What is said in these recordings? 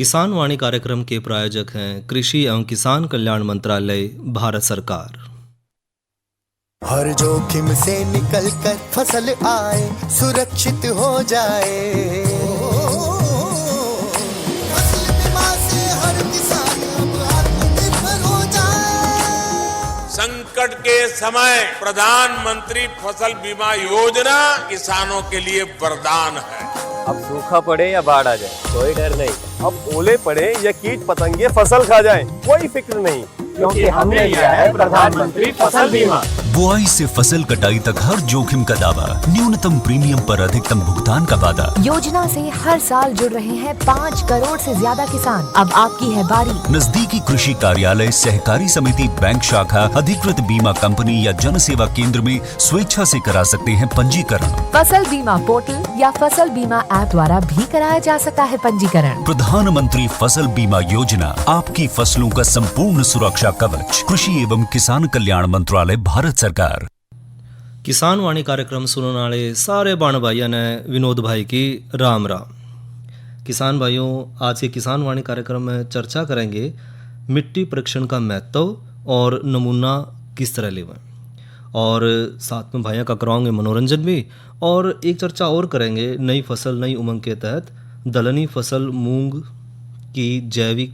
किसान वाणी कार्यक्रम के प्रायोजक हैं कृषि एवं किसान कल्याण मंत्रालय, भारत सरकार। हर जोखिम से निकल कर फसल आए, सुरक्षित हो जाए। फसल बीमा से हर किसान अब आत्मनिर्भर हो जाए। संकट के समय प्रधानमंत्री फसल बीमा योजना किसानों के लिए वरदान है। अब सूखा पड़े या बाढ़ आ जाए कोई डर नहीं, अब ओले पड़े या कीट पतंगे फसल खा जाए कोई फिक्र नहीं, क्योंकि हमने लिया है प्रधानमंत्री फसल बीमा। बुआई से फसल कटाई तक हर जोखिम का दावा, न्यूनतम प्रीमियम पर अधिकतम भुगतान का वादा। योजना से हर साल जुड़ रहे हैं 5 करोड़ से ज्यादा किसान। अब आपकी है बारी। नजदीकी कृषि कार्यालय, सहकारी समिति, बैंक शाखा, अधिकृत बीमा कंपनी या जन सेवा केंद्र में स्वेच्छा से करा सकते हैं पंजीकरण। फसल बीमा पोर्टल या फसल बीमा ऐप द्वारा भी कराया जा सकता है पंजीकरण। प्रधानमंत्री फसल बीमा योजना, आपकी फसलों का संपूर्ण सुरक्षा कवच। कृषि एवं किसान कल्याण मंत्रालय, भारत सरकार। किसान वाणी कार्यक्रम सुनने वाले सारे बाण भाइयों ने विनोद भाई की राम राम। किसान भाइयों, आज के किसान वाणी कार्यक्रम में चर्चा करेंगे मिट्टी परीक्षण का महत्व और नमूना किस तरह लेवें, और साथ में भाइयों का कराएंगे मनोरंजन भी, और एक चर्चा और करेंगे नई फसल नई उमंग के तहत दलहनी फसल मूंग की जैविक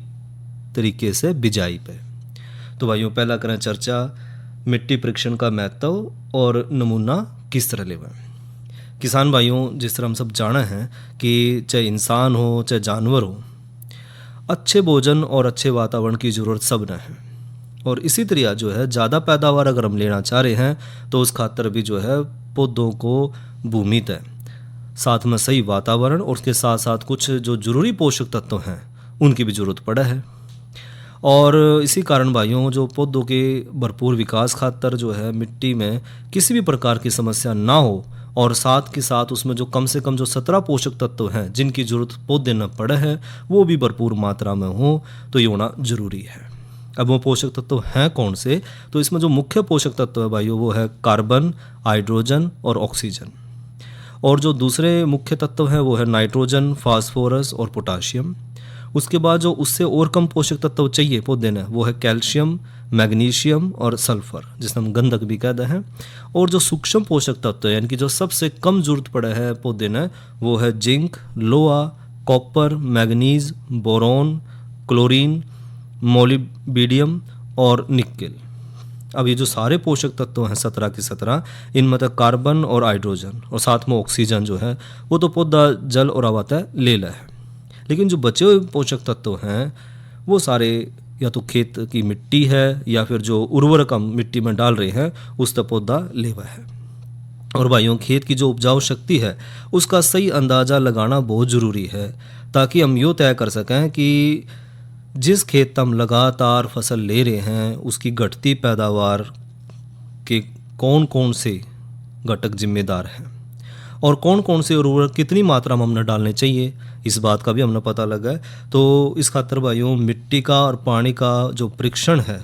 तरीके से बिजाई पे। तो भाइयों, पहला करें चर्चा मिट्टी परीक्षण का महत्व और नमूना किस तरह लेवें। किसान भाइयों, जिस तरह हम सब जाना है कि चाहे इंसान हो चाहे जानवर हो, अच्छे भोजन और अच्छे वातावरण की ज़रूरत सब न है। और इसी तरह जो है ज़्यादा पैदावार अगर हम लेना चाह रहे हैं तो उस खातर भी जो है पौधों को भूमि तय, साथ में सही वातावरण और उसके साथ साथ कुछ जो जरूरी पोषक तत्व हैं उनकी भी ज़रूरत पड़ा है। और इसी कारण भाइयों, जो पौधों के भरपूर विकास खातर जो है मिट्टी में किसी भी प्रकार की समस्या ना हो, और साथ के साथ उसमें जो कम से कम जो 17 पोषक तत्व हैं जिनकी ज़रूरत पौधे न पड़े हैं वो भी भरपूर मात्रा में हो, तो ये होना ज़रूरी है। अब वो पोषक तत्व हैं कौन से? तो इसमें जो मुख्य पोषक तत्व है भाइयों वो है कार्बन, हाइड्रोजन और ऑक्सीजन। और जो दूसरे मुख्य तत्व हैं वो है नाइट्रोजन, फास्फोरस और पोटाशियम। उसके बाद जो उससे और कम पोषक तत्व चाहिए पौधे ने वो है कैल्शियम, मैग्नीशियम और सल्फर, जिसे हम गंधक भी कहते हैं। और जो सूक्ष्म पोषक तत्व यानी कि जो सबसे कम जरूरत पड़े है पौधे ने वो है जिंक, लोहा, copper, manganese, boron, chlorine, molybdenum और निकेल। अब ये जो सारे पोषक तत्व हैं 17 के 17, इनमें तक कार्बन और हाइड्रोजन और साथ में ऑक्सीजन जो है वो तो पौधा जल और हवा तय ले ला है। लेकिन जो बचे हुए पोषक तत्व हैं वो सारे या तो खेत की मिट्टी है या फिर जो उर्वरक हम मिट्टी में डाल रहे हैं उस तक पौधा लेवा है। और भाइयों, खेत की जो उपजाऊ शक्ति है उसका सही अंदाज़ा लगाना बहुत ज़रूरी है, ताकि हम यूँ तय कर सकें कि जिस खेत हम लगातार फसल ले रहे हैं उसकी घटती पैदावार के कौन कौन से घटक जिम्मेदार हैं और कौन कौन से उर्वरक कितनी मात्रा में हमने डालने चाहिए, इस बात का भी हमने पता लगा है। तो इस खातर भाइयों, मिट्टी का और पानी का जो परीक्षण है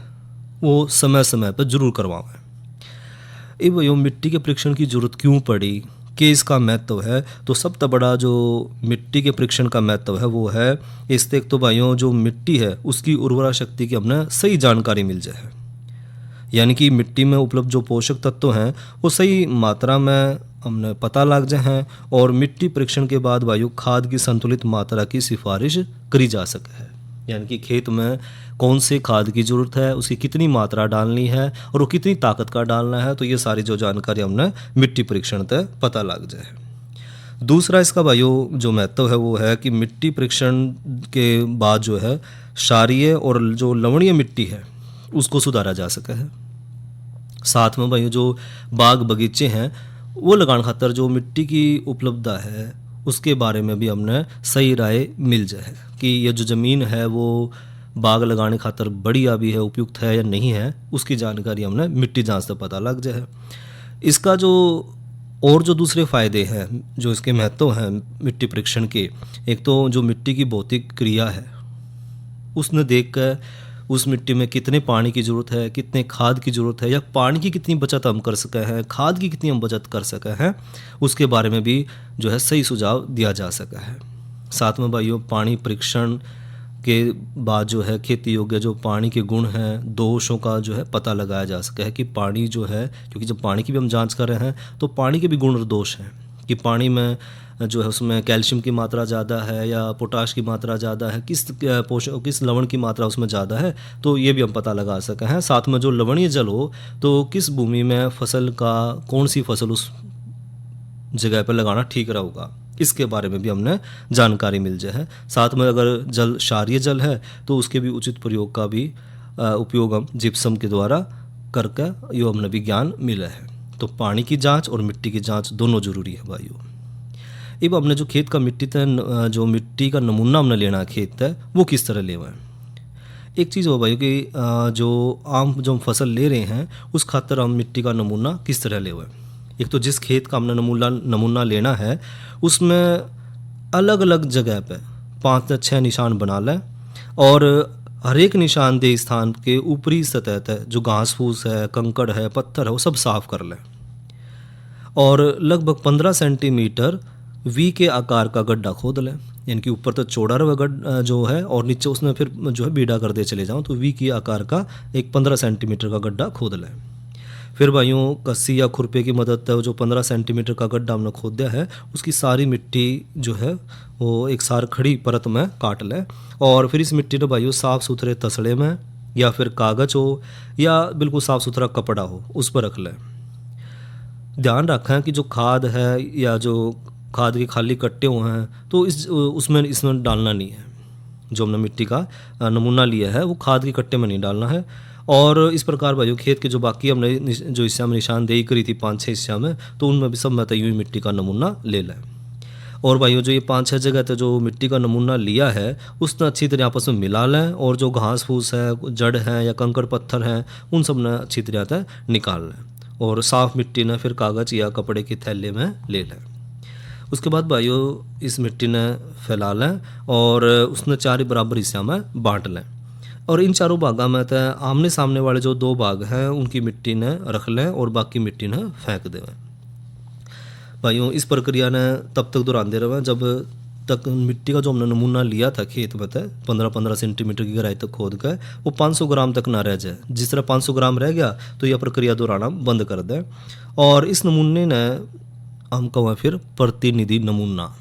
वो समय समय पर जरूर करवाएं। ये भाइयों, मिट्टी के परीक्षण की जरूरत क्यों पड़ी, कि इसका महत्व है, तो सबसे बड़ा जो मिट्टी के परीक्षण का महत्व है वो है इससे एक तो भाइयों जो मिट्टी है उसकी उर्वरा शक्ति की हमें सही जानकारी मिल जाए, यानी कि मिट्टी में उपलब्ध जो पोषक तत्व हैं वो सही मात्रा में हमने पता लग जाए हैं, और मिट्टी परीक्षण के बाद वायु खाद की संतुलित मात्रा की सिफारिश करी जा सके है, यानी कि खेत में कौन से खाद की ज़रूरत है, उसकी कितनी मात्रा डालनी है और वो कितनी ताकत का डालना है, तो ये सारी जो जानकारी हमने मिट्टी परीक्षण तय पता लग जाए। दूसरा इसका वायु जो महत्व है वो है कि मिट्टी परीक्षण के बाद जो है क्षारीय और जो लवणीय मिट्टी है उसको सुधारा जा सका है। साथ में भाई जो बाग बगीचे हैं वो लगाने खातर जो मिट्टी की उपलब्धता है उसके बारे में भी हमने सही राय मिल जाए कि ये जो ज़मीन है वो बाग लगाने खातर बढ़िया भी है, उपयुक्त है या नहीं है, उसकी जानकारी हमने मिट्टी जांच से पता लग जाए। इसका जो और जो दूसरे फ़ायदे हैं जो इसके महत्व हैं मिट्टी परीक्षण के, एक तो जो मिट्टी की भौतिक क्रिया है उसने देख कर उस मिट्टी में कितने पानी की ज़रूरत है, कितने खाद की ज़रूरत है, या पानी की कितनी बचत हम कर सके हैं, खाद की कितनी हम बचत कर सके हैं, उसके बारे में भी जो है सही सुझाव दिया जा सका है। साथ में भाइयों पानी परीक्षण के बाद जो है खेती योग्य जो पानी के गुण हैं, दोषों का जो है पता लगाया जा सके है कि पानी जो है, क्योंकि जब पानी की भी हम जांच कर रहे हैं तो पानी के भी गुण और दोष हैं कि पानी में जो है उसमें कैल्शियम की मात्रा ज़्यादा है या पोटाश की मात्रा ज़्यादा है, किस लवण की मात्रा उसमें ज़्यादा है, तो ये भी हम पता लगा सके हैं। साथ में जो लवणीय जल हो तो किस भूमि में फसल का कौन सी फसल उस जगह पर लगाना ठीक रहेगा, इसके बारे में भी हमने जानकारी मिल जाए है। साथ में अगर जल क्षारीय जल है तो उसके भी उचित प्रयोग का भी उपयोग हम जिप्सम के द्वारा करके यो हमने भी ज्ञान मिला है। तो पानी की जांच और मिट्टी की जांच दोनों जरूरी है भाइयों। अब हमने जो खेत का जो मिट्टी का नमूना हमने लेना है खेत है वो किस तरह लेना है। एक चीज़ हो भाइयों कि जो हम फसल ले रहे हैं उस खातर हम मिट्टी का नमूना किस तरह लेना है। एक तो जिस खेत का हमने नमूना लेना है उसमें अलग अलग जगह पे 5 या 6 निशान बना लें और हर एक निशानदेह स्थान के ऊपरी सतह तक जो घास फूस है, कंकड़ है, पत्थर है, वो सब साफ कर लें और लगभग 15 सेंटीमीटर वी के आकार का गड्ढा खोद लें, यानी कि ऊपर तक चौड़ा रवा गड्ढा जो है और नीचे उसमें फिर जो है बीड़ा कर दे चले जाऊँ, तो वी के आकार का एक 15 सेंटीमीटर का गड्ढा खोद लें। फिर भाइयों कस्सी या खुरपे की मदद से जो 15 सेंटीमीटर का गड्ढा हमने खोद दिया है उसकी सारी मिट्टी जो है वो एक सार खड़ी परत में काट लें और फिर इस मिट्टी को भाइयों साफ़ सुथरे तसड़े में या फिर कागज़ हो या बिल्कुल साफ़ सुथरा कपड़ा हो उस पर रख लें। ध्यान रखें कि जो खाद है या जो खाद के खाली कट्टे हुए हैं तो इसमें डालना नहीं है। जो हमने मिट्टी का नमूना लिया है वो खाद के कट्टे में नहीं डालना है। और इस प्रकार भाइयों खेत के जो बाकी हमने जो हिस्सा में निशानदेही करी थी 5-6 हिस्सा में, तो उनमें भी सब में यूँ ही मिट्टी का नमूना ले लें। और भाइयों जो ये 5-6 जगह पे जो मिट्टी का नमूना लिया है उसने अच्छी तरह आपस में मिला लें और जो घास फूस है, जड़ हैं या कंकड़ पत्थर हैं उन सब ने अच्छी तरह से निकाल लें और साफ़ मिट्टी ने फिर कागज़ या कपड़े की थैले में ले लें। उसके बाद भाइयों इस मिट्टी ने फैला लें और उसने 4 बराबर हिस्सा में बांट लें और इन चारों भागों में तो आमने सामने वाले जो 2 भाग हैं उनकी मिट्टी ने रख लें और बाकी मिट्टी ने फेंक दें। भाइयों इस प्रक्रिया ने तब तक दोहराते रहे जब तक मिट्टी का जो हमने नमूना लिया था खेत में 15-15 सेंटीमीटर की गहराई तक खोद कर वो 500 ग्राम तक ना रह जाए। जिस तरह 500 ग्राम रह गया तो यह प्रक्रिया दोहराना बंद कर दें और इस नमूने ने हम कहें फिर प्रतिनिधि नमूना।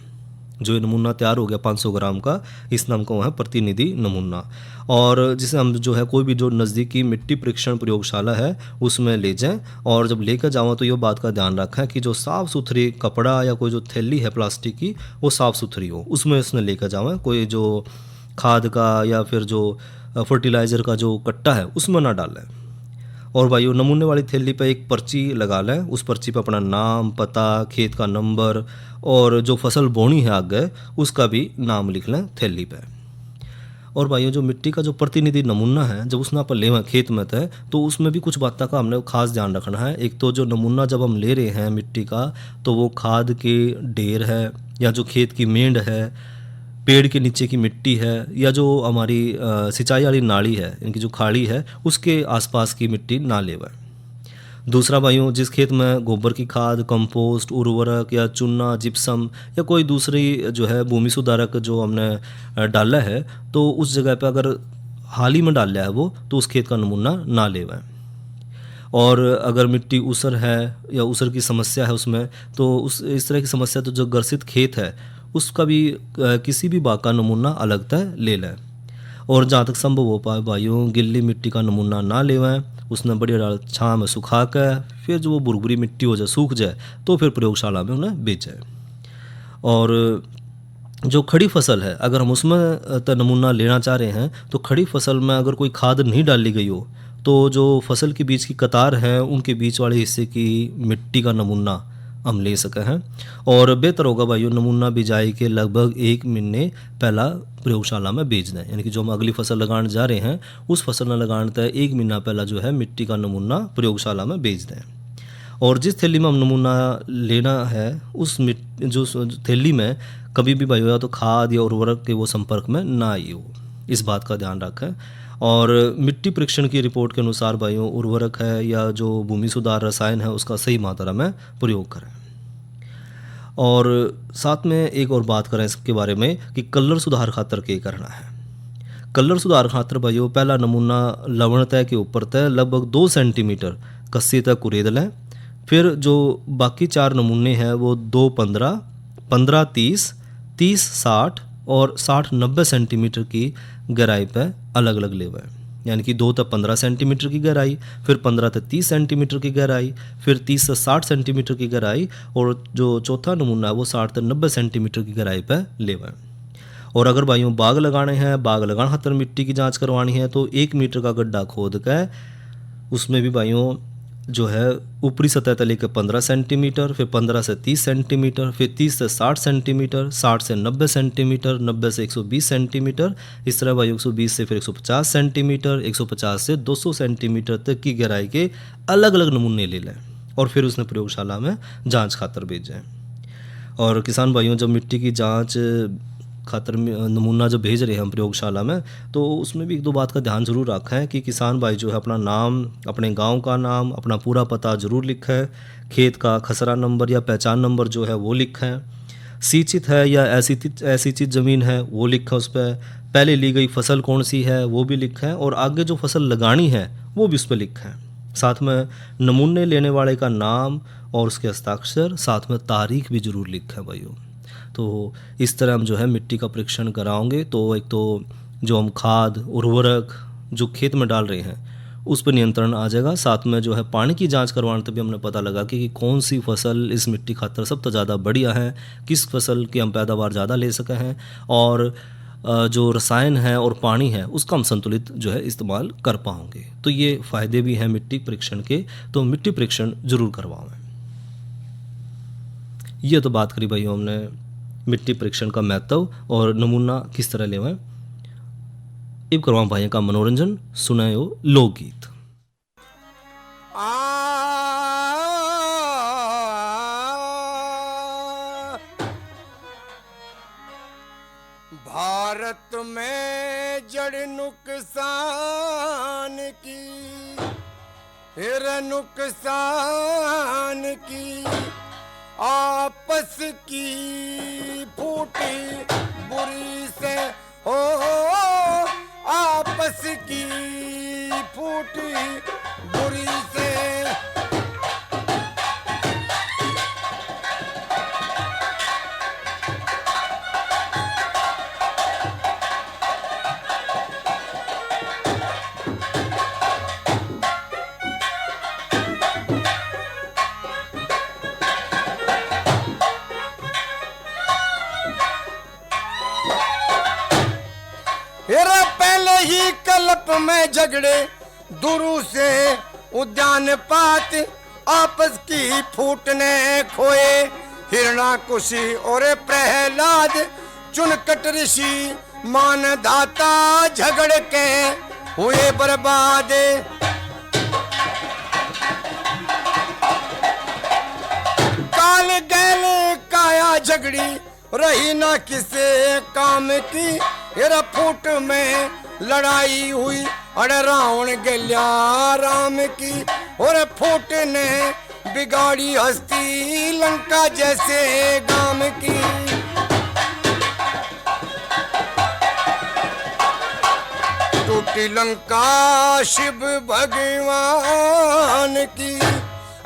जो ये नमूना तैयार हो गया 500 ग्राम का, इस नाम को है प्रतिनिधि नमूना और जिसे हम जो है कोई भी जो नज़दीकी मिट्टी परीक्षण प्रयोगशाला है उसमें ले जाएं और जब लेकर जाओ तो ये बात का ध्यान रखें कि जो साफ़ सुथरी कपड़ा या कोई जो थैली है प्लास्टिक की वो साफ़ सुथरी हो, उसमें उसने लेकर जाओ। कोई जो खाद का या फिर जो फर्टिलाइज़र का जो कट्टा है उसमें ना डालें। और भाइयों नमूने वाली थैली पर एक पर्ची लगा लें, उस पर्ची पर अपना नाम, पता, खेत का नंबर और जो फसल बोनी है आगे उसका भी नाम लिख लें थैली पे। और भाइयों जो मिट्टी का जो प्रतिनिधि नमूना है जब उसने आप लेवा खेत में थे तो उसमें भी कुछ बातों का हमने खास ध्यान रखना है। एक तो जो नमूना जब हम ले रहे हैं मिट्टी का तो वो खाद के ढेर है या जो खेत की मेंढ है, पेड़ के नीचे की मिट्टी है या जो हमारी सिंचाई वाली नाली है इनकी जो खाड़ी है उसके आसपास की मिट्टी ना लेवा। दूसरा भाइयों जिस खेत में गोबर की खाद, कंपोस्ट, उर्वरक या चूना, जिप्सम या कोई दूसरी जो है भूमि सुधारक जो हमने डाला है तो उस जगह पे अगर हाल ही में डाल लिया है वो तो उस खेत का नमूना ना लेवा। और अगर मिट्टी ऊसर है या ऊसर की समस्या है उसमें तो इस तरह की समस्या तो जो ग्रसित खेत है उसका भी किसी भी भाग का नमूना अलग तय ले लें। और जहाँ तक संभव हो पाए भाइयों गिल्ली मिट्टी का नमूना ना लेवें, उसने बढ़िया छाँव में सुखा कर फिर जो वो बुरबुरी मिट्टी हो जाए, सूख जाए तो फिर प्रयोगशाला में उन्हें बेचें। और जो खड़ी फसल है अगर हम उसमें नमूना लेना चाह रहे हैं तो खड़ी फसल में अगर कोई खाद नहीं डाली गई हो तो जो फसल के बीच की कतार है उनके बीच वाले हिस्से की मिट्टी का नमूना हम ले सके हैं। और बेहतर होगा भाइयों नमूना बिजाई के लगभग 1 महीने पहला प्रयोगशाला में भेज दें, यानी कि जो हम अगली फसल लगाने जा रहे हैं उस फसल में लगाने तक 1 महीना पहला जो है मिट्टी का नमूना प्रयोगशाला में भेज दें। और जिस थैली में हम नमूना लेना है उस जो थैली में कभी भी भाइयों या तो खाद या उर्वरक के वो संपर्क में ना आई हो, इस बात का ध्यान रखें। और मिट्टी परीक्षण की रिपोर्ट के अनुसार भाइयों उर्वरक है या जो भूमि सुधार रसायन है उसका सही मात्रा में प्रयोग करें। और साथ में एक और बात करें इसके बारे में कि कलर सुधार खातर क्या करना है। कलर सुधार खातर भाइयों पहला नमूना लवण तय के ऊपर तय लगभग 2 सेंटीमीटर कस्सी तक कुरेद लें। फिर जो बाकी 4 नमूने हैं वो 2-15, 15-30, 30-60 और 60-90 सेंटीमीटर की गहराई पर अलग अलग लेवें। यानी कि 2 तक 15 सेंटीमीटर की गहराई, फिर 15 तक 30 सेंटीमीटर की गहराई, फिर 30 से 60 सेंटीमीटर की गहराई, और जो चौथा नमूना है वो 60 तक 90 सेंटीमीटर की गहराई पर लेवें। और अगर भाइयों बाग लगाने हैं, बाग लगाने खातर मिट्टी की जांच करवानी है तो 1 मीटर का गड्ढा खोद कर उसमें भी भाइयों जो है ऊपरी सतह तले के 15 सेंटीमीटर, फिर 15 से 30 सेंटीमीटर, फिर 30 से 60 सेंटीमीटर, 60 से 90 सेंटीमीटर, 90 से 120 सेंटीमीटर, इस तरह भाई 120 से फिर 150 सेंटीमीटर, 150 से 200 सेंटीमीटर तक की गहराई के अलग अलग नमूने ले लें और फिर उसने प्रयोगशाला में जांच खातर भेजें। और किसान भाइयों जब मिट्टी की जांच खातर नमूना जो भेज रहे हैं हम प्रयोगशाला में, तो उसमें भी 1-2 बात का ध्यान ज़रूर रखें कि किसान भाई जो है अपना नाम, अपने गांव का नाम, अपना पूरा पता ज़रूर लिखें, खेत का खसरा नंबर या पहचान नंबर जो है वो लिखें, सिंचित है या ऐसी चीज़ ज़मीन है वो लिखें, उस पर पहले ली गई फसल कौन सी है वो भी लिखें, और आगे जो फसल लगानी है वो भी उस पर लिखें। साथ में नमूने लेने वाले का नाम और उसके हस्ताक्षर, साथ में तारीख भी ज़रूर लिखें भाइयों। तो इस तरह हम जो है मिट्टी का परीक्षण कराओगे तो एक तो जो हम खाद उर्वरक जो खेत में डाल रहे हैं उस पर नियंत्रण आ जाएगा। साथ में जो है पानी की जांच करवाने तभी हमने पता लगा कि कौन सी फसल इस मिट्टी खातर सबसे ज़्यादा बढ़िया है, किस फसल की हम पैदावार ज़्यादा ले सके हैं, और जो रसायन है और पानी है उसका हम संतुलित जो है इस्तेमाल कर पाएंगे। तो ये फ़ायदे भी हैं मिट्टी परीक्षण के, तो मिट्टी परीक्षण ज़रूर करवाएं। ये तो बात करी भाइयों हमने मिट्टी परीक्षण का महत्व और नमूना किस तरह लेवें। इब करवाऊं भाइयों का मनोरंजन, सुनायो लोकगीत। भारत में जड़ नुकसान की, फिर नुकसान की, आपस की फूटी बुरी से हो, आपस की फूटी बुरी से। पहले ही कल्प में झगड़े दुरु से उद्यान पात, आपस की फूटने खोए हिरणाकुशी और प्रहलाद, चुनकट ऋषि मान धाता झगड़ के हुए बर्बाद। काल गैल काया झगड़ी रही ना किसे काम की, हेरा फूट में लड़ाई हुई अरे रावण गल्या राम की, और फूट ने बिगाड़ी हस्ती लंका जैसे गाम की। टूटी लंका शिव भगवान की,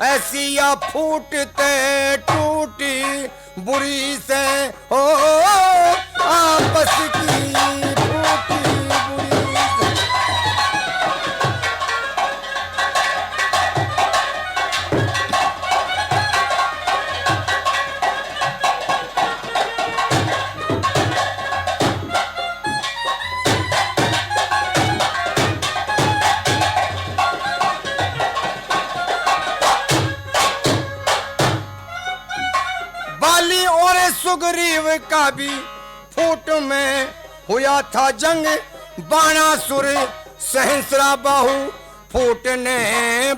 ऐसी या फूटते टूटी बुरी से हो, आपस की फूटी बुरी से। बाली और सुग्रीव का भी फूट में हुआ था जंग, बाणासुर सहस्रा बाहु फूट ने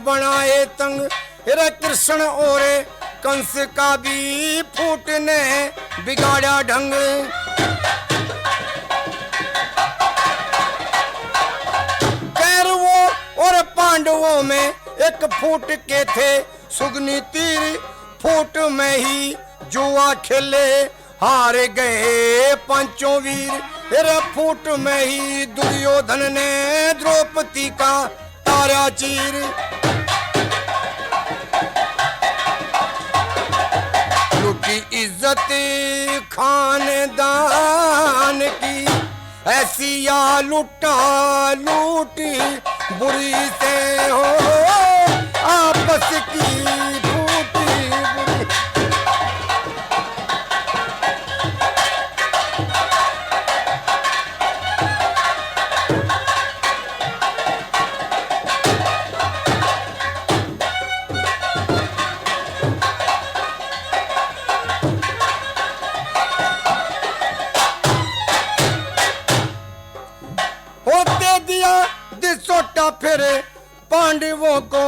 बनाए तंग, हेरा कृष्ण और कंस का भी फूट ने बिगाड़ा ढंग। कौरवों और पांडवों में एक फूट के थे सुगनी तीर, फूट में ही जुआ खेले हार गए पांचों वीर, तेरे फूट में ही दुर्योधन ने द्रौपदी का तारा चीर। लुटी इज्जत खानदान की, ऐसी या लुटा लूटी बुरी से हो आपस की फूटी बुरी। होते दिया दिसोटा फिर पांडवों को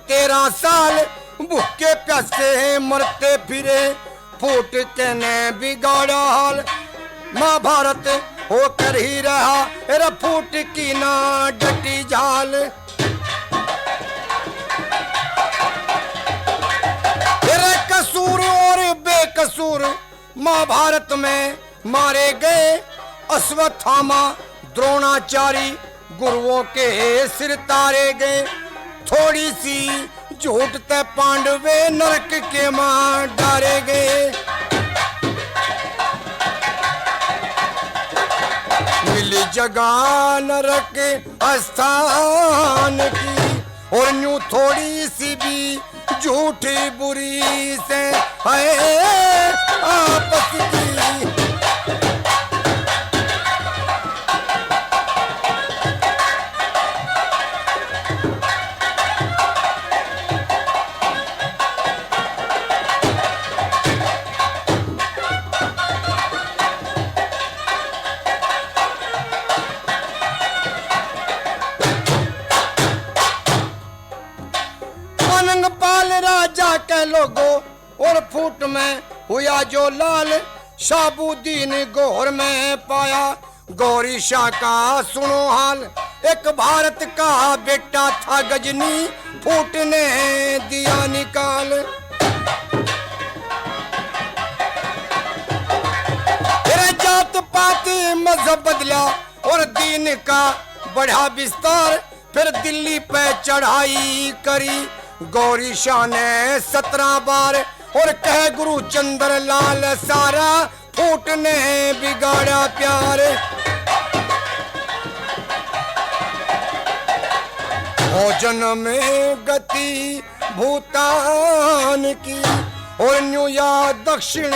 13 साल, भूखे प्यासे मरते फिरे, फूट के ने बिगाड़ा हाल। महाभारत होकर ही रहा रे फूट की ना डटी झाल। तेरे कसूर और बेकसूर महाभारत में मारे गए, अश्वत्थामा द्रोणाचारी गुरुओं के सिर तारे गए। थोड़ी सी झूठ ते पांडवे नरक के मां डारे गए। मिली जगह नरक स्थान की, और यूं थोड़ी सी भी झूठी बुरी से है आपस की। पाल राजा के लोगो और फूट में हुआ जो लाल, शाबुद्दीन गौर में पाया गौरी शाह का सुनो हाल। एक भारत का बेटा था गजनी, फूट ने दिया निकाल। तेरे जात पात मजहब बदला और दीन का बढ़ा विस्तार, फिर दिल्ली पे चढ़ाई करी गौरी शाह ने 17 बार, और कह गुरु चंद्र लाल सारा फूट ने बिगाड़ा प्यार। भोजन में गति भूतान की, और न्यू या दक्षिण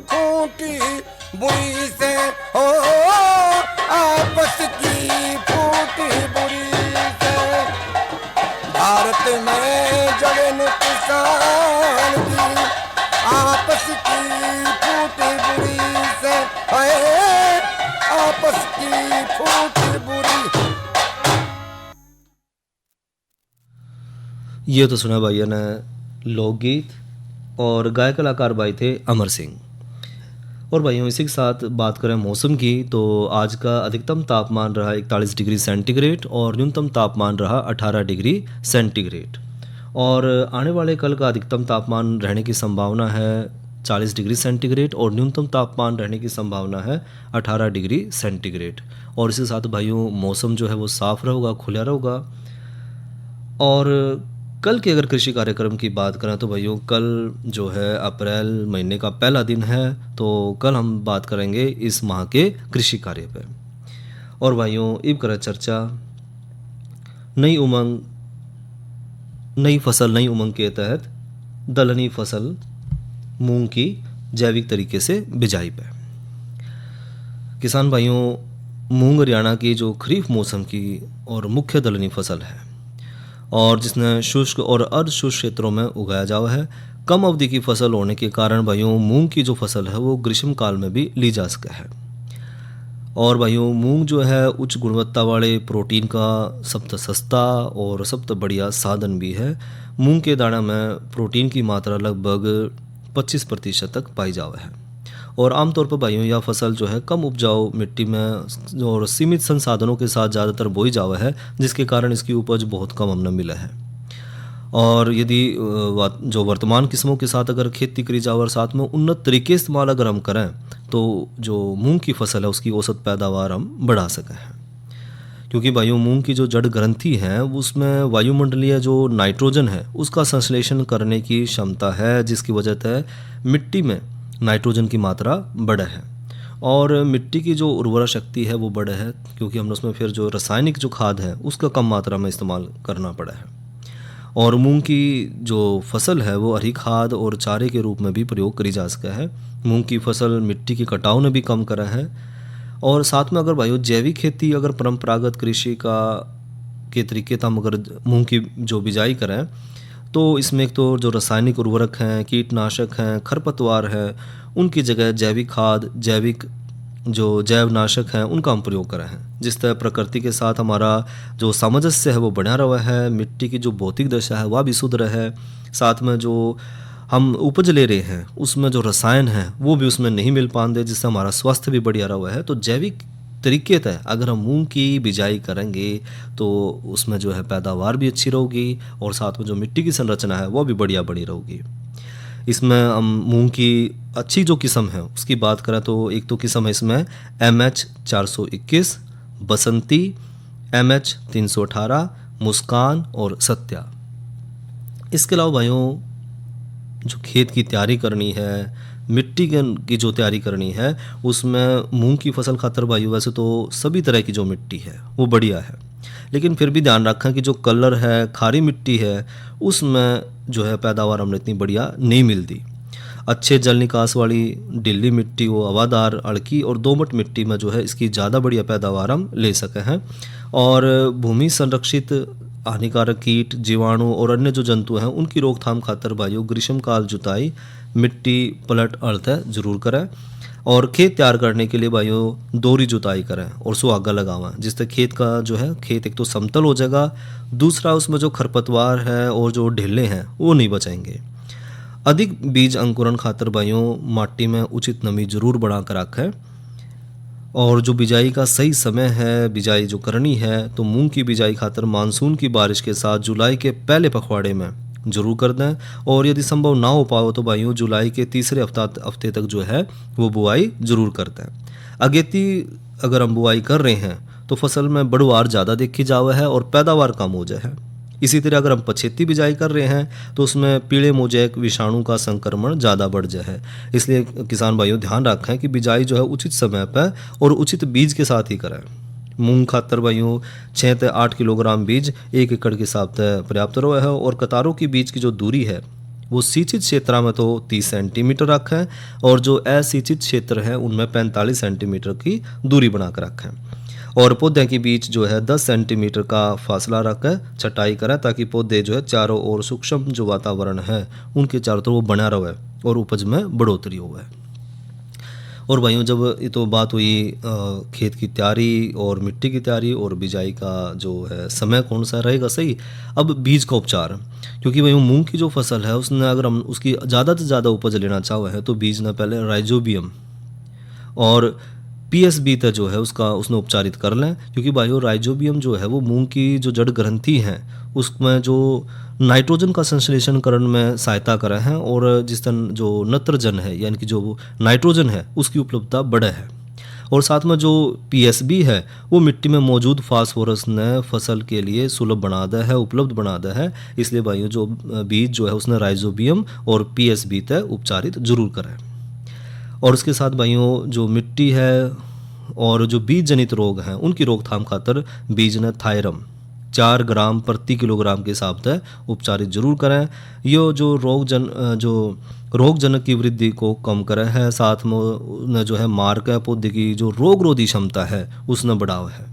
खूंटी बुरी से हो आपस की फूटी बुरी से। भारत में जगन किसान की, आपस की फूटी बुरी से है आपस की फूटी बुरी। ये तो सुना भाइयों ने लोकगीत, और गायक कलाकार भाई थे अमर सिंह। और भाइयों इसी के साथ बात करें मौसम की, तो आज का अधिकतम तापमान रहा 41 डिग्री सेंटीग्रेड और न्यूनतम तापमान रहा 18 डिग्री सेंटीग्रेड। और आने वाले कल का अधिकतम तापमान रहने की संभावना है 40 डिग्री सेंटीग्रेड और न्यूनतम तापमान रहने की संभावना है 18 डिग्री सेंटीग्रेड। और इसी के साथ भाइयों मौसम जो है वो साफ रहेगा, खुला रहेगा। और कल के अगर कृषि कार्यक्रम की बात करें तो भाइयों कल जो है अप्रैल महीने का पहला दिन है, तो कल हम बात करेंगे इस माह के कृषि कार्य पे। और भाइयों इब करें चर्चा नई उमंग नई फसल नई उमंग के तहत दलहनी फसल मूंग की जैविक तरीके से बिजाई पे। किसान भाइयों मूंग हरियाणा की जो खरीफ मौसम की और मुख्य दलहनी फसल है, और जिसने शुष्क और अर्ध शुष्क क्षेत्रों में उगाया जावा है। कम अवधि की फसल होने के कारण भाइयों मूंग की जो फसल है वो ग्रीष्म काल में भी ली जा सके है। और भाइयों मूंग जो है उच्च गुणवत्ता वाले प्रोटीन का सबसे सस्ता और सबसे बढ़िया साधन भी है। मूंग के दाना में प्रोटीन की मात्रा लगभग 25% तक पाई जावा है। और आमतौर पर भाइयों यह फसल जो है कम उपजाऊ मिट्टी में और सीमित संसाधनों के साथ ज़्यादातर बोई जावा है, जिसके कारण इसकी उपज बहुत कम हमने मिला है। और यदि जो वर्तमान किस्मों के साथ अगर खेती करी जाए और साथ में उन्नत तरीके इस्तेमाल अगर हम करें तो जो मूंग की फसल है उसकी औसत पैदावार हम बढ़ा सकें हैं। क्योंकि भाइयों मूंग की जो जड़ ग्रंथि है उसमें वायुमंडलीय जो नाइट्रोजन है उसका संश्लेषण करने की क्षमता है, जिसकी वजह से मिट्टी में नाइट्रोजन की मात्रा बढ़े है और मिट्टी की जो उर्वरा शक्ति है वो बढ़े है, क्योंकि हमने उसमें फिर जो रासायनिक जो खाद है उसका कम मात्रा में इस्तेमाल करना पड़ा है। और मूंग की जो फसल है वो हरी खाद और चारे के रूप में भी प्रयोग करी जा सका है। मूंग की फसल मिट्टी की कटाव ने भी कम करा है। और साथ में अगर भाइयों जैविक खेती, अगर परंपरागत कृषि का के तरीके से हम अगर मूंग की जो बिजाई करें तो इसमें एक तो जो रासायनिक उर्वरक हैं, कीटनाशक हैं, खरपतवार हैं, उनकी जगह जैविक खाद, जैविक जो जैवनाशक हैं उनका हम प्रयोग करें हैं, जिस तरह प्रकृति के साथ हमारा जो सामंजस्य है वो बढ़ा रहा है, मिट्टी की जो भौतिक दशा है वह भी सुधर है, साथ में जो हम उपज ले रहे हैं उसमें जो रसायन है वो भी उसमें नहीं मिल पाते, जिससे हमारा स्वास्थ्य भी बढ़िया रहा है। तो जैविक तरीके से अगर हम मूंग की बिजाई करेंगे तो उसमें जो है पैदावार भी अच्छी रहेगी और साथ में जो मिट्टी की संरचना है वो भी बढ़िया बनी रहेगी। इसमें हम मूंग की अच्छी जो किस्म है उसकी बात करें तो एक तो किस्म है इसमें MH 421, बसंती, MH 318, मुस्कान और सत्या। इसके अलावा भाइयों जो खेत की तैयारी करनी है, मिट्टी की जो तैयारी करनी है उसमें मूंग की फसल खातर भाइयों वैसे तो सभी तरह की जो मिट्टी है वो बढ़िया है, लेकिन फिर भी ध्यान रखें कि जो कलर है, खारी मिट्टी है उसमें जो है पैदावार हमने इतनी बढ़िया नहीं मिलती। अच्छे जल निकास वाली ढीली मिट्टी हो, हवादार, अड़की और दोमट मिट्टी में जो है इसकी ज़्यादा बढ़िया पैदावार हम ले सके हैं। और भूमि संरक्षित हानिकारक कीट, जीवाणु और अन्य जो जंतु हैं उनकी रोकथाम खातर भाइयों ग्रीष्मकाल जुताई, मिट्टी पलट अड़ता जरूर करें। और खेत तैयार करने के लिए भाइयों दोहरी जुताई करें और सुहागा लगावें, जिससे खेत का जो है खेत एक तो समतल हो जाएगा, दूसरा उसमें जो खरपतवार है और जो ढेले हैं वो नहीं बचाएंगे। अधिक बीज अंकुरण खातर भाइयों माटी में उचित नमी जरूर बढ़ा कर रखें। और जो बिजाई का सही समय है, बिजाई जो करनी है तो मूंग की बिजाई खातर मानसून की बारिश के साथ जुलाई के पहले पखवाड़े में जरूर कर दें, और यदि संभव ना हो पाओ तो भाइयों जुलाई के तीसरे हफ्ते तक जो है वो बुआई जरूर कर दें। अगेती अगर हम बुआई कर रहे हैं तो फसल में बढ़वार ज़्यादा देखी जावे है और पैदावार कम हो जाए है। इसी तरह अगर हम पछेती बिजाई कर रहे हैं तो उसमें पीले मोजैक विषाणु का संक्रमण ज़्यादा बढ़ जाए है। इसलिए किसान भाइयों ध्यान रखें कि बिजाई जो है उचित समय पर और उचित बीज के साथ ही करें। मूंग खातर भाइयों 6 से 8 किलोग्राम बीज 1 एकड़ के हिसाब से पर्याप्त रहा है। और कतारों की बीज की जो दूरी है वो सिंचित क्षेत्र में तो 30 सेंटीमीटर रखें और जो असिंचित क्षेत्र है उनमें 45 सेंटीमीटर की दूरी बनाकर रखें। और पौधे के बीच जो है 10 सेंटीमीटर का फासला रखें, छटाई करें ताकि पौधे जो है चारों ओर सूक्ष्म जो वातावरण है उनके चारों तरफ वो बना रहे और उपज में बढ़ोतरी हो। और भाइयों जब ये तो बात हुई खेत की तैयारी और मिट्टी की तैयारी और बिजाई का जो है समय कौन सा रहेगा सही, अब बीज का उपचार, क्योंकि भाइयों मूंग की जो फसल है उसने अगर हम उसकी ज़्यादा से ज़्यादा उपज लेना चाहे हैं तो बीज ने पहले राइजोबियम और PSB तक जो है उसने उपचारित कर लें, क्योंकि भाइयों राइजोबियम जो है वो मूंग की जो जड़ ग्रंथि हैं उसमें जो नाइट्रोजन का संश्लेषण करने में सहायता करे हैं और जिस तरह जो नत्रजन है यानी कि जो नाइट्रोजन है उसकी उपलब्धता बढ़े है। और साथ में जो PSB है वो मिट्टी में मौजूद फास्फोरस ने फसल के लिए सुलभ बना दिया है, उपलब्ध बना दिया है। इसलिए भाइयों जो बीज जो है उसने राइजोबियम और PSB तक उपचारित जरूर करें। और उसके साथ भाइयों जो मिट्टी है और जो बीज जनित रोग हैं उनकी रोकथाम खातर बीज ने थायरम 4 ग्राम प्रति किलोग्राम के हिसाब से उपचारित जरूर करें। ये जो रोगजनक की वृद्धि को कम करे है, साथ में जो है मार्क है पौधे की जो रोगरोधी क्षमता है उसने बढ़ावा है।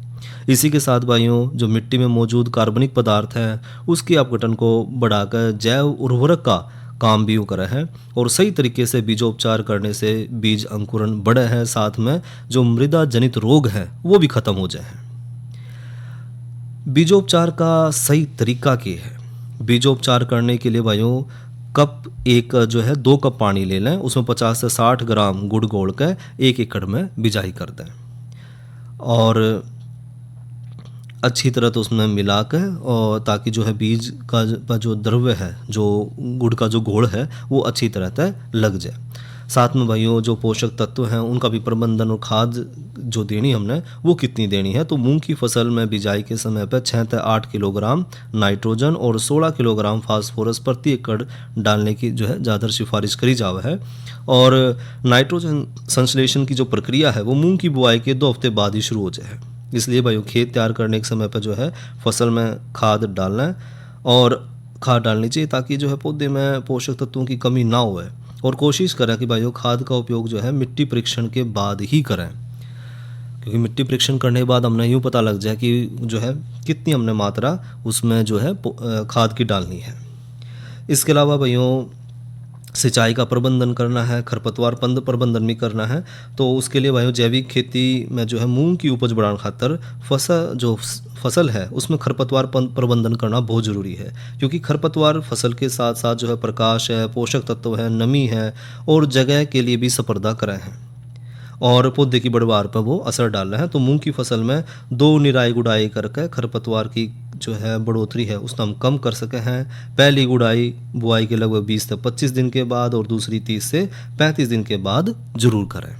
इसी के साथ भाइयों जो मिट्टी में मौजूद कार्बनिक पदार्थ है उसके अपघटन को बढ़ाकर जैव उर्वरक का काम भी करे है और सही तरीके से बीजोपचार करने से बीज अंकुरण बढ़े है, साथ में जो मृदा जनित रोग है वो भी खत्म हो जाए। बीजोपचार का सही तरीका क्या है? बीजोपचार करने के लिए भाइयों एक जो है 2 कप पानी ले लें, उसमें 50 से 60 ग्राम गुड़ घोल कर 1 एकड़ में बिजाई कर दें और अच्छी तरह तो उसमें मिला कर और ताकि जो है बीज का जो द्रव्य है, जो गुड़ का जो घोल है वो अच्छी तरह से लग जाए। साथ में भाइयों जो पोषक तत्व हैं उनका भी प्रबंधन और खाद जो देनी हमने वो कितनी देनी है। तो मूंग की फसल में बिजाई के समय पर 6 से 8 किलोग्राम नाइट्रोजन और 16 किलोग्राम फास्फोरस प्रति एकड़ डालने की जो है ज़्यादा सिफारिश करी जावा है। और नाइट्रोजन संश्लेषण की जो प्रक्रिया है वो मूंग की बुआई के 2 हफ्ते बाद ही शुरू हो जाए। इसलिए भाइयों खेत तैयार करने के समय पर जो है फसल में खाद डालना है और खाद डालनी चाहिए ताकि जो है पौधे में पोषक तत्वों की कमी ना हो। और कोशिश करें कि भाइयों खाद का उपयोग जो है मिट्टी परीक्षण के बाद ही करें, क्योंकि मिट्टी परीक्षण करने के बाद हमने यूँ पता लग जाए कि जो है कितनी हमने मात्रा उसमें जो है खाद की डालनी है। इसके अलावा भाइयों सिंचाई का प्रबंधन करना है, खरपतवार प्रबंधन भी करना है। तो उसके लिए भाइयों जैविक खेती में जो है मूंग की उपज बढ़ाने खातर फसल है उसमें खरपतवार प्रबंधन करना बहुत ज़रूरी है, क्योंकि खरपतवार फसल के साथ साथ जो है प्रकाश है, पोषक तत्व है, नमी है और जगह के लिए भी स्पर्धा कर रहे हैं और पौधे की बढ़वार पर वो असर डाल रहा है। तो मूंग की फसल में 2 निराई गुड़ाई करके खरपतवार की जो है बढ़ोतरी है उसको हम कम कर सके हैं। पहली गुड़ाई बुआई के लगभग 20 से 25 दिन के बाद और दूसरी 30 से 35 दिन के बाद जरूर करें।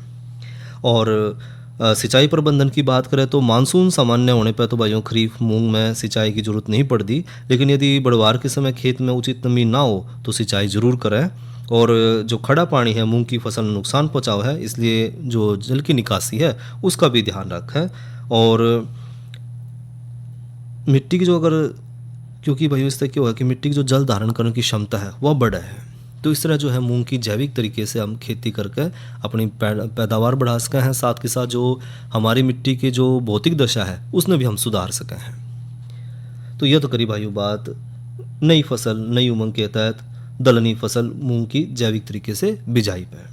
और सिंचाई प्रबंधन की बात करें तो मानसून सामान्य होने पर तो भाइयों खरीफ मूंग में सिंचाई की जरूरत नहीं पड़ती, लेकिन यदि बढ़वार के समय खेत में उचित नमी ना हो तो सिंचाई जरूर करें। और जो खड़ा पानी है मूंग की फसल में नुकसान पहुंचाव है, इसलिए जो जल की निकासी है उसका भी ध्यान रखें। और मिट्टी की जो क्योंकि भाई इससे क्या होगा कि मिट्टी की जो जल धारण करने की क्षमता है वह बढ़ा है, तो इस तरह जो है मूंग की जैविक तरीके से हम खेती करके अपनी पैदावार बढ़ा सके हैं। साथ के साथ जो हमारी मिट्टी की जो भौतिक दशा है उसमें भी हम सुधार सके हैं। तो यह तो करी भाइयों बात नई फसल नई उमंग के तहत दलहनी फसल मूंग की जैविक तरीके से बिजाई पर।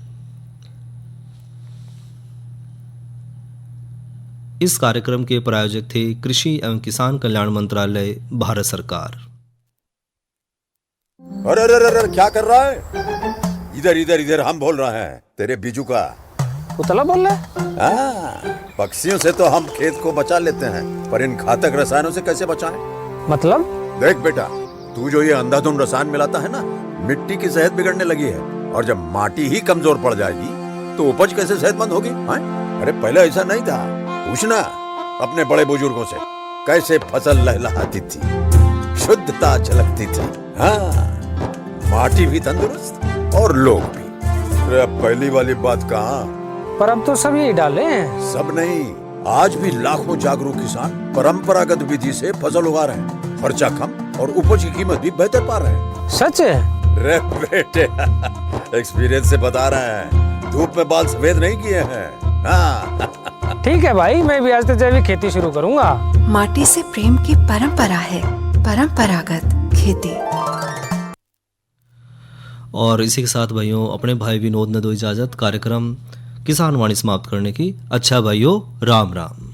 इस कार्यक्रम के प्रायोजक थे कृषि एवं किसान कल्याण मंत्रालय, भारत सरकार। अरे अरे अरे क्या कर रहा है? इधर इधर इधर हम बोल रहे हैं तेरे बीजू का। उतला बोल रहा है? हाँ, पक्षियों से तो हम खेत को बचा लेते हैं, पर इन घातक रसायनों से कैसे बचाएं? मतलब? देख बेटा, तू जो ये अंधाधुंध रसायन मिलाता है ना, मिट्टी की सेहत बिगड़ने लगी है। और जब माटी ही कमजोर पड़ जाएगी तो उपज कैसे सेहतमंद होगी? अरे पहले ऐसा नहीं था, पूछना अपने बड़े बुजुर्गों से, कैसे फसल लहलहाती थी, शुद्धता झलकती थी। हाँ, माटी भी तंदुरुस्त और लोग भी। अरे अब पहली वाली बात कहाँ? पर अब तो सब यही डाले हैं। सब नहीं, आज भी लाखों जागरूक किसान परंपरागत विधि से फसल उगा रहे हैं। खर्चा कम और उपज की कीमत भी बेहतर पा रहे हैं। सच है? रे बेटे, एक्सपीरियंस से बता रहे हैं, धूप में बाल सफेद नहीं किए हैं। हाँ। ठीक है भाई, मैं भी आज से जैविक खेती शुरू करूंगा। माटी से प्रेम की परंपरा है, परंपरागत खेती। और इसी के साथ भाइयों अपने भाई विनोद ने दो इजाज़त कार्यक्रम किसान वाणी समाप्त करने की। अच्छा भाइयों, राम राम।